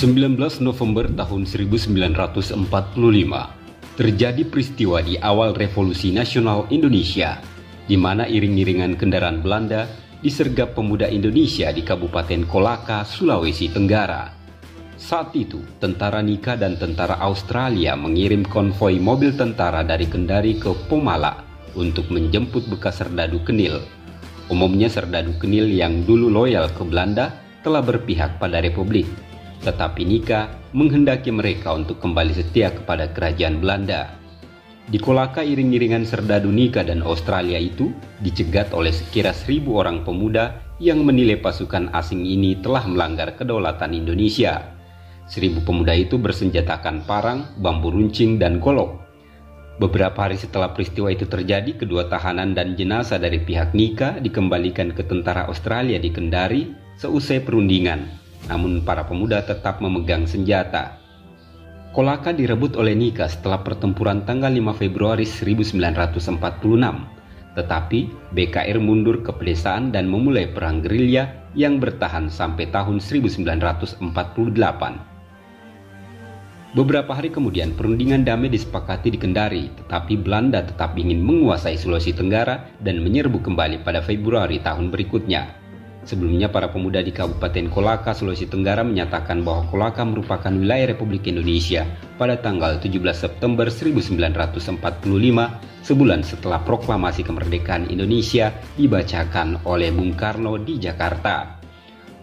19 November tahun 1945, terjadi peristiwa di awal Revolusi Nasional Indonesia, di mana iring-iringan kendaraan Belanda disergap pemuda Indonesia di Kabupaten Kolaka, Sulawesi Tenggara. Saat itu, tentara Nika dan tentara Australia mengirim konvoi mobil tentara dari Kendari ke Pomala untuk menjemput bekas serdadu Kenil. Umumnya serdadu Kenil yang dulu loyal ke Belanda telah berpihak pada Republik. Tetapi Nika menghendaki mereka untuk kembali setia kepada kerajaan Belanda. Di Kolaka, iring-iringan serdadu Nika dan Australia itu dicegat oleh sekira 1.000 orang pemuda yang menilai pasukan asing ini telah melanggar kedaulatan Indonesia. 1.000 pemuda itu bersenjatakan parang, bambu runcing, dan golok. Beberapa hari setelah peristiwa itu terjadi, kedua tahanan dan jenazah dari pihak Nika dikembalikan ke tentara Australia di Kendari seusai perundingan. Namun para pemuda tetap memegang senjata. Kolaka direbut oleh Nika setelah pertempuran tanggal 5 Februari 1946. Tetapi BKR mundur ke pedesaan dan memulai perang gerilya yang bertahan sampai tahun 1948. Beberapa hari kemudian perundingan damai disepakati di Kendari, tetapi Belanda tetap ingin menguasai Sulawesi Tenggara dan menyerbu kembali pada Februari tahun berikutnya. Sebelumnya, para pemuda di Kabupaten Kolaka, Sulawesi Tenggara menyatakan bahwa Kolaka merupakan wilayah Republik Indonesia pada tanggal 17 September 1945, sebulan setelah proklamasi kemerdekaan Indonesia dibacakan oleh Bung Karno di Jakarta.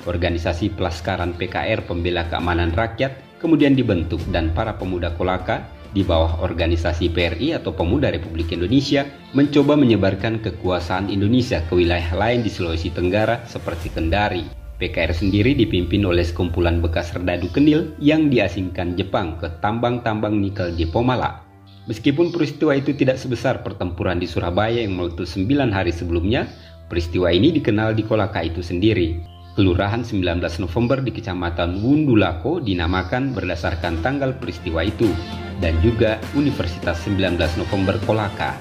Organisasi Pelaskaran PKR Pembela Keamanan Rakyat kemudian dibentuk dan para pemuda Kolaka di bawah organisasi PRI atau Pemuda Republik Indonesia mencoba menyebarkan kekuasaan Indonesia ke wilayah lain di Sulawesi Tenggara seperti Kendari. PKR sendiri dipimpin oleh sekumpulan bekas serdadu Kenil yang diasingkan Jepang ke tambang-tambang nikel di Pomala. Meskipun peristiwa itu tidak sebesar pertempuran di Surabaya yang meletus 9 hari sebelumnya, peristiwa ini dikenal di Kolaka itu sendiri. Kelurahan 19 November di Kecamatan Wundulako dinamakan berdasarkan tanggal peristiwa itu, dan juga Universitas 19 November Kolaka.